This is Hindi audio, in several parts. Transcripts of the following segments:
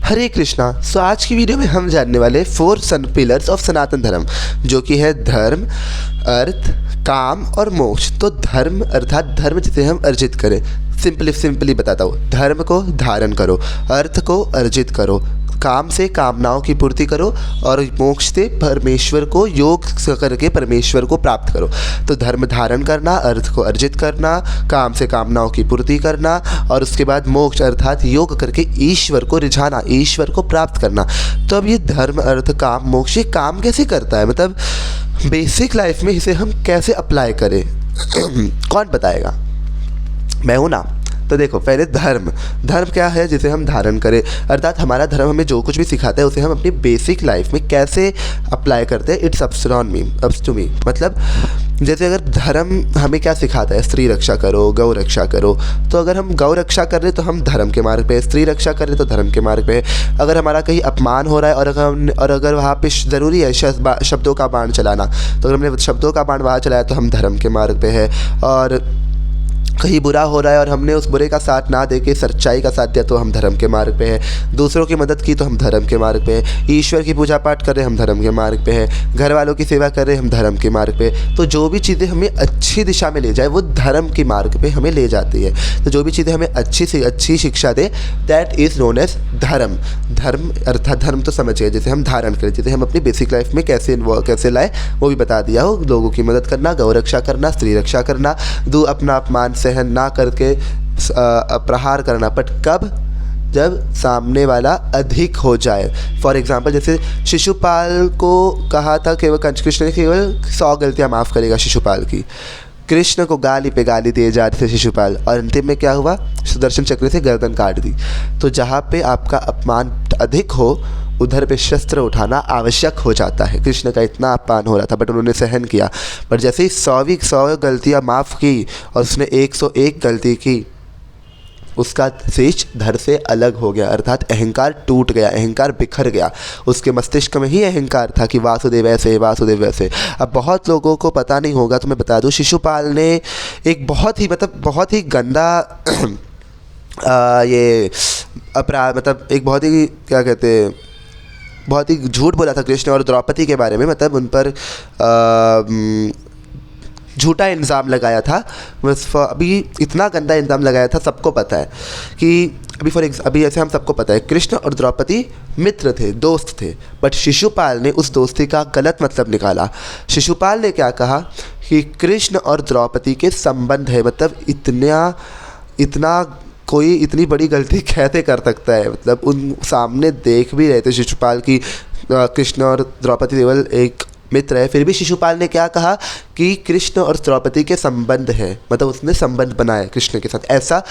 हरे कृष्णा। सो आज की वीडियो में हम जानने वाले 4 पिलर्स ऑफ सनातन धर्म, जो कि है धर्म, अर्थ, काम और मोक्ष। तो धर्म अर्थात धर्म जिसे हम अर्जित करें। सिंपली बताता हूँ। धर्म को धारण करो, अर्थ को अर्जित करो, काम से कामनाओं की पूर्ति करो और मोक्ष से परमेश्वर को योग करके परमेश्वर को प्राप्त करो। तो धर्म धारण करना, अर्थ को अर्जित करना, काम से कामनाओं की पूर्ति करना और उसके बाद मोक्ष अर्थात योग करके ईश्वर को रिझाना, ईश्वर को प्राप्त करना। तो अब ये धर्म, अर्थ, काम, मोक्ष ये काम कैसे करता है, मतलब बेसिक लाइफ में इसे हम कैसे अप्लाई करें कौन बताएगा? मैं हूँ ना। तो देखो, पहले धर्म क्या है जिसे हम धारण करें, अर्थात हमारा धर्म हमें जो कुछ भी सिखाता है उसे हम अपनी बेसिक लाइफ में कैसे अप्लाई करते हैं। It's ups to me. मतलब जैसे अगर धर्म हमें क्या सिखाता है, स्त्री रक्षा करो, गौ रक्षा करो। तो अगर हम गौ रक्षा कर रहे तो हम धर्म के मार्ग पे, स्त्री रक्षा कर रहे तो धर्म के मार्ग पे। अगर हमारा कहीं अपमान हो रहा है और अगर वहाँ पे ज़रूरी है शब्दों का बाण चलाना, तो अगर हमने शब्दों का बाण वहाँ चलाया तो हम धर्म के मार्ग पे है। और कहीं बुरा हो रहा है और हमने उस बुरे का साथ ना देके सच्चाई का साथ दिया तो हम धर्म के मार्ग पे हैं। दूसरों की मदद की तो हम धर्म के मार्ग पे हैं। ईश्वर की पूजा पाठ कर रहे हम धर्म के मार्ग पे हैं। घर वालों की सेवा कर रहे हम धर्म के मार्ग पे। तो जो भी चीज़ें हमें अच्छी दिशा में ले जाए वो धर्म के मार्ग पे हमें ले जाती है। तो जो भी चीज़ें हमें अच्छी से अच्छी शिक्षा दे, दैट इज़ नोन एज धर्म। धर्म अर्थात धर्म तो समझिए जिसे हम धारण करें, जिसे हम अपनी बेसिक लाइफ में कैसे लाए वो भी बता दिया हो। लोगों की मदद करना, गौ रक्षा करना, स्त्री रक्षा करना, अपना अपमान सहन ना करके प्रहार करना, बट कब? जब सामने वाला अधिक हो जाए। फॉर एग्जाम्पल जैसे शिशुपाल को कहा था केवल कृष्ण ने केवल 100 गलतियां माफ़ करेगा शिशुपाल की। कृष्ण को गाली पे गाली दिए जा रहे थे शिशुपाल और अंतिम में क्या हुआ? सुदर्शन चक्र से गर्दन काट दी। तो जहाँ पे आपका अपमान अधिक हो उधर पे शस्त्र उठाना आवश्यक हो जाता है। कृष्ण का इतना अपमान हो रहा था बट उन्होंने सहन किया। पर जैसे ही 100 गलतियाँ माफ़ की और उसने 101 गलती की, उसका शीश धड़ से अलग हो गया, अर्थात अहंकार टूट गया, अहंकार बिखर गया। उसके मस्तिष्क में ही अहंकार था कि वासुदेव ऐसे, वासुदेव वैसे। अब बहुत लोगों को पता नहीं होगा तो मैं बता दूं, शिशुपाल ने एक बहुत ही गंदा ये अपराध, मतलब एक बहुत ही क्या कहते हैं, बहुत ही झूठ बोला था कृष्ण और द्रौपदी के बारे में। मतलब उन पर झूठा इल्ज़ाम लगाया था। अभी इतना गंदा इल्ज़ाम लगाया था, सबको पता है कि अभी ऐसे हम सबको पता है कृष्ण और द्रौपदी मित्र थे, दोस्त थे। बट शिशुपाल ने उस दोस्ती का गलत मतलब निकाला। शिशुपाल ने क्या कहा कि कृष्ण और द्रौपदी के संबंध है, मतलब इतना कोई इतनी बड़ी गलती कैसे कर सकता है। मतलब उन सामने देख भी रहे थे शिशुपाल की कृष्ण और द्रौपदी केवल एक मित्र है, फिर भी शिशुपाल ने क्या कहा कि कृष्ण और द्रौपदी के संबंध है, मतलब उसने संबंध बनाया कृष्ण के साथ, ऐसा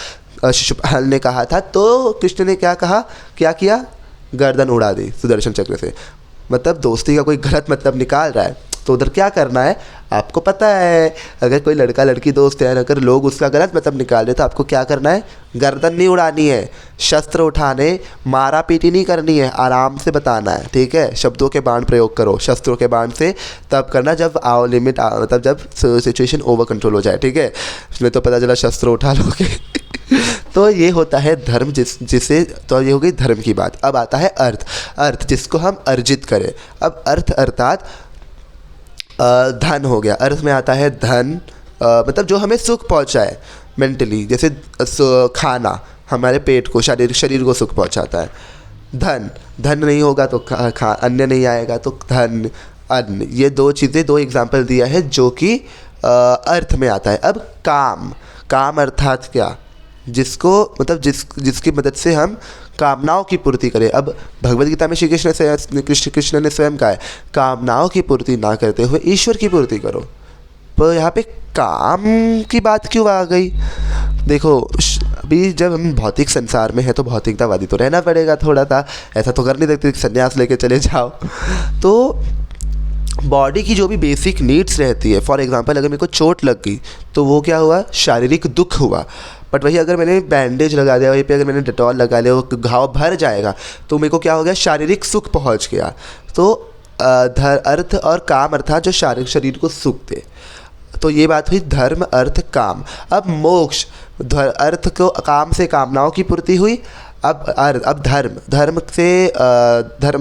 शिशुपाल ने कहा था। तो कृष्ण ने क्या किया? गर्दन उड़ा दी सुदर्शन चक्र से। मतलब दोस्ती का कोई गलत मतलब निकाल रहा है तो उधर क्या करना है आपको पता है। अगर कोई लड़का लड़की दोस्त है, अगर लोग उसका गलत मतलब निकाल रहे तो आपको क्या करना है? गर्दन नहीं उड़ानी है, शस्त्र उठाने, मारा पीटी नहीं करनी है, आराम से बताना है, ठीक है? शब्दों के बाण प्रयोग करो, शस्त्रों के बाण से तब करना जब मतलब जब सिचुएशन ओवर कंट्रोल हो जाए, ठीक है? इसमें तो पता चला शस्त्र उठा लोगे तो ये होता है धर्म, जिसे तो ये हो गई धर्म की बात। अब आता है अर्थ जिसको हम अर्जित करें। अब अर्थ अर्थात धन हो गया। अर्थ में आता है धन, मतलब जो हमें सुख पहुंचाए मेंटली, जैसे खाना हमारे पेट को, शरीर को सुख पहुंचाता है। धन नहीं होगा तो अन्न नहीं आएगा, तो धन, अन्न, ये दो चीज़ें, 2 एग्जाम्पल दिया है जो कि अर्थ में आता है। अब काम अर्थात क्या? जिसको मतलब जिसकी मदद से हम कामनाओं की पूर्ति करें। अब भगवद गीता में श्री कृष्ण ने स्वयं कहा है, कामनाओं की पूर्ति ना करते हुए ईश्वर की पूर्ति करो। तो यहाँ पे काम की बात क्यों आ गई? देखो, अभी जब हम भौतिक संसार में है तो भौतिकतावादी तो रहना पड़ेगा थोड़ा सा, ऐसा तो कर नहीं सकते संन्यास लेके चले जाओ। तो बॉडी की जो भी बेसिक नीड्स रहती है, फॉर एग्जांपल अगर मेरे को चोट लग गई तो वो क्या हुआ? शारीरिक दुख हुआ। बट वही अगर मैंने बैंडेज लगा दिया, वहीं पे अगर मैंने डेटॉल लगा लिया, वो घाव भर जाएगा तो मेरे को क्या हो गया? शारीरिक सुख पहुंच गया। तो अर्थ और काम अर्थात जो शारीरिक शरीर को सुख दे। तो ये बात हुई धर्म, अर्थ, काम। अब मोक्ष, अर्थ को काम से कामनाओं की पूर्ति हुई, अब धर्म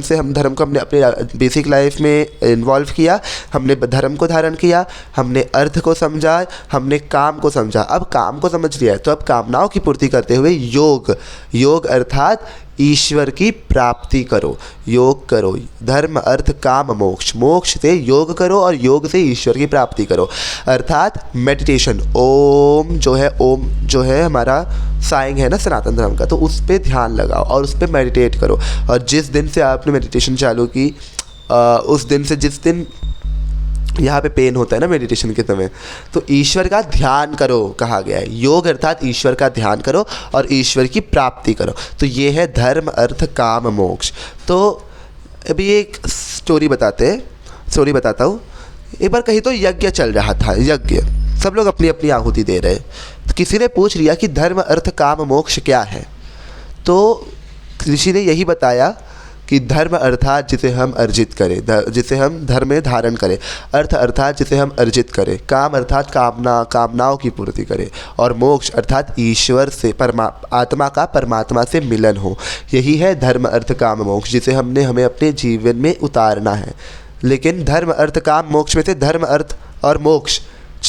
से हम धर्म को हमने अपने बेसिक लाइफ में इन्वॉल्व किया, हमने धर्म को धारण किया, हमने अर्थ को समझा, हमने काम को समझा। अब काम को समझ लिया है तो अब कामनाओं की पूर्ति करते हुए योग अर्थात ईश्वर की प्राप्ति करो, योग करो। धर्म अर्थ काम मोक्ष, मोक्ष से योग करो और योग से ईश्वर की प्राप्ति करो, अर्थात मेडिटेशन। ओम जो है हमारा साइंग है ना सनातन धर्म का, तो उस पर ध्यान लगाओ और उस पर मेडिटेट करो। और जिस दिन से आपने मेडिटेशन चालू की उस दिन से, जिस दिन यहाँ पे पेन होता है ना मेडिटेशन के समय, तो ईश्वर का ध्यान करो कहा गया है। योग अर्थात ईश्वर का ध्यान करो और ईश्वर की प्राप्ति करो। तो ये है धर्म अर्थ काम मोक्ष। तो अभी एक स्टोरी बताता हूँ। एक बार कहीं तो यज्ञ चल रहा था, यज्ञ, सब लोग अपनी अपनी आहुति दे रहे। तो किसी ने पूछ लिया कि धर्म अर्थ काम मोक्ष क्या है। तो ऋषि ने यही बताया कि धर्म अर्थात जिसे हम अर्जित करें, जिसे हम धर्म में धारण करें, अर्थ अर्थात जिसे हम अर्जित करें, काम अर्थात कामनाओं की पूर्ति करें, और मोक्ष अर्थात ईश्वर से आत्मा का परमात्मा से मिलन हो। यही है धर्म अर्थ काम मोक्ष, जिसे हमें अपने जीवन में उतारना है। लेकिन धर्म अर्थ काम मोक्ष में से धर्म अर्थ और मोक्ष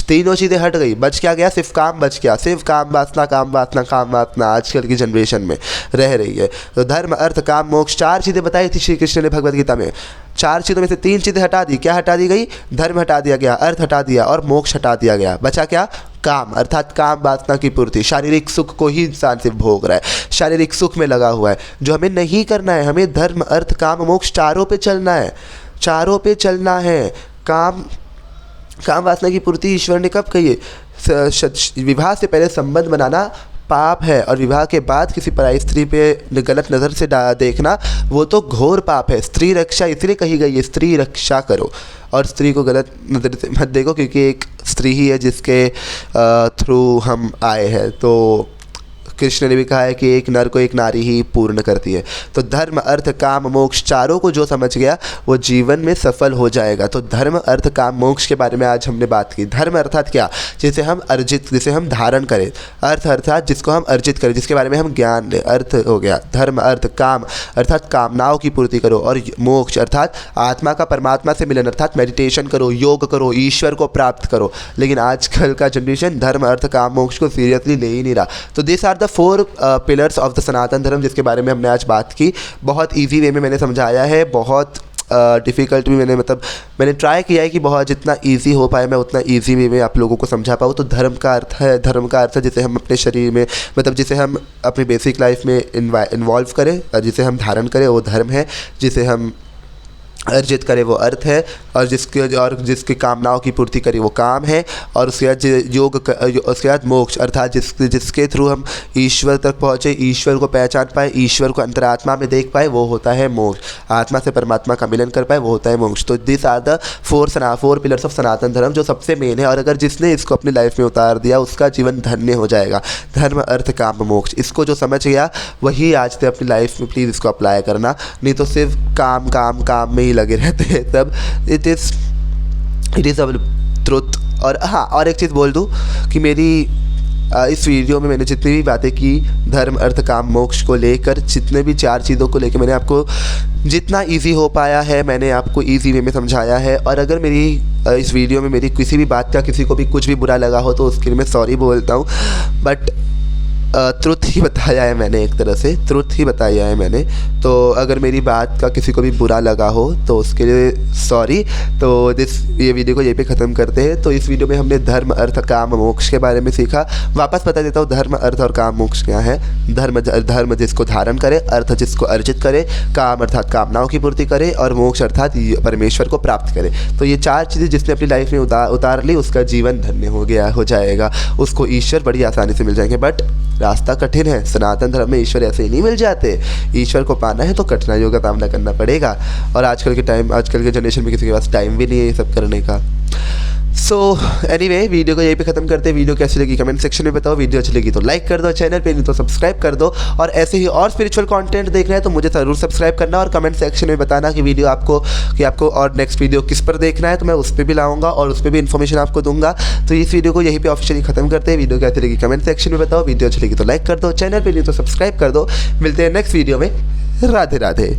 तीनों चीज़ें हट गई, बच क्या गया? सिर्फ काम बच गया। सिर्फ काम वासना आजकल की जनरेशन में रह रही है। तो धर्म अर्थ काम मोक्ष 4 चीज़ें बताई थी श्री कृष्ण ने भगवद गीता में। 4 चीज़ों में से 3 चीज़ें हटा दी। क्या हटा दी गई? धर्म हटा दिया गया, अर्थ हटा दिया और मोक्ष हटा दिया गया। बचा क्या? काम अर्थात काम वासना की पूर्ति। शारीरिक सुख को ही इंसान सिर्फ भोग रहा है, शारीरिक सुख में लगा हुआ है, जो हमें नहीं करना है। हमें धर्म अर्थ काम मोक्ष चारों पे चलना है, चारों पे चलना है। काम वासना की पूर्ति ईश्वर ने कब कही है? विवाह से पहले संबंध बनाना पाप है, और विवाह के बाद किसी पराई स्त्री पे गलत नज़र से देखना वो तो घोर पाप है। स्त्री रक्षा इसलिए कही गई है, स्त्री रक्षा करो और स्त्री को गलत नज़र से मत देखो, क्योंकि एक स्त्री ही है जिसके थ्रू हम आए हैं। तो कृष्ण ने भी कहा है कि एक नर को एक नारी ही पूर्ण करती है। तो धर्म अर्थ काम मोक्ष चारों को जो समझ गया वो जीवन में सफल हो जाएगा। तो धर्म अर्थ काम मोक्ष के बारे में आज हमने बात की। धर्म अर्थात क्या? जिसे हम धारण करें। अर्थ अर्थात जिसको हम अर्जित करें, जिसके बारे में हम ज्ञान लें, अर्थ हो गया। धर्म अर्थ काम अर्थात कामनाओं की पूर्ति करो, और मोक्ष अर्थात आत्मा का परमात्मा से मिलन, अर्थात मेडिटेशन करो, योग करो, ईश्वर को प्राप्त करो। लेकिन आजकल का जनरेशन धर्म अर्थ काम मोक्ष को सीरियसली ले ही नहीं रहा। तो this are the 4 pillars of the Sanatan Dharma, जिसके बारे में हमने आज बात की। बहुत इजी वे में मैंने समझाया है, बहुत डिफ़िकल्ट भी मैंने ट्राई किया है कि बहुत जितना इजी हो पाए मैं उतना इजी वे में आप लोगों को समझा पाऊँ। तो धर्म का अर्थ है जिसे हम अपने शरीर में जिसे हम अपनी बेसिक लाइफ में इन्वॉल्व करें, जिसे हम धारण करें वो धर्म है, जिसे हम अर्जित करे वो अर्थ है, और जिसकी कामनाओं की पूर्ति करे वो काम है, और उसके बाद उसके बाद मोक्ष अर्थात जिसके थ्रू हम ईश्वर तक पहुँचे, ईश्वर को पहचान पाए, ईश्वर को अंतरात्मा में देख पाए, वो होता है मोक्ष। आत्मा से परमात्मा का मिलन कर पाए, वो होता है मोक्ष। तो this are the 4 pillars of Sanatan Dharma, जो सबसे मेन है, और अगर जिसने इसको अपनी लाइफ में उतार दिया उसका जीवन धन्य हो जाएगा। धर्म अर्थ काम मोक्ष, इसको जो समझ गया वही आज से अपनी लाइफ में प्लीज़ इसको अप्लाई करना, नहीं तो सिर्फ काम में ही लगे रहते हैं तब। It is a truth. और हाँ, और एक चीज़ बोल दूँ कि मेरी इस वीडियो में मैंने जितनी भी बातें की धर्म अर्थ काम मोक्ष को लेकर, जितने भी 4 चीज़ों को लेकर मैंने आपको जितना इजी हो पाया है मैंने आपको इजी वे में समझाया है। और अगर मेरी इस वीडियो में मेरी किसी भी बात का किसी को भी कुछ भी बुरा लगा हो तो उसके लिए मैं सॉरी बोलता हूँ, बट ट्रुथ ही बताया है मैंने, एक तरह से ट्रुथ ही बताया है मैंने। तो अगर मेरी बात का किसी को भी बुरा लगा हो तो उसके लिए सॉरी। तो ये वीडियो को यहीं पे ख़त्म करते हैं। तो इस वीडियो में हमने धर्म अर्थ काम मोक्ष के बारे में सीखा। वापस बता देता हूँ धर्म अर्थ और काम मोक्ष क्या है। धर्म जिसको धारण करे, अर्थ जिसको अर्जित करे, काम अर्थात कामनाओं की पूर्ति करे, और मोक्ष अर्थात परमेश्वर को प्राप्त करे। तो ये 4 चीज़ें जिसने अपनी लाइफ में उतार ली उसका जीवन धन्य हो जाएगा, उसको ईश्वर बड़ी आसानी से मिल जाएंगे। बट रास्ता कठिन है, सनातन धर्म में ईश्वर ऐसे ही नहीं मिल जाते। ईश्वर को पाना है तो कठिनाइयों का सामना करना पड़ेगा, और आजकल के जनरेशन में किसी के पास टाइम भी नहीं है ये सब करने का। सो एनीवे वीडियो को यहीं पे ख़त्म करते हैं। वीडियो कैसी लगी कमेंट सेक्शन में बताओ। वीडियो अच्छी लगी तो लाइक कर दो, चैनल पे नहीं तो सब्सक्राइब कर दो। और ऐसे ही और स्पिरिचुअल कंटेंट देखना है तो मुझे ज़रूर सब्सक्राइब करना और कमेंट सेक्शन में बताना कि वीडियो आपको और नेक्स्ट वीडियो किस पर देखना है, तो मैं उस पर भी लाऊंगा और उस पर भी इन्फॉर्मेशन आपको दूंगा। तो इस वीडियो को यहीं पर ऑफिशियली ख़त्म करते हैं। वीडियो कैसी लगी कमेंट सेक्शन में बताओ। वीडियो अच्छी लगी तो लाइक कर दो, चैनल पर नहीं तो सब्सक्राइब कर दो। मिलते हैं नेक्स्ट वीडियो में। राधे राधे।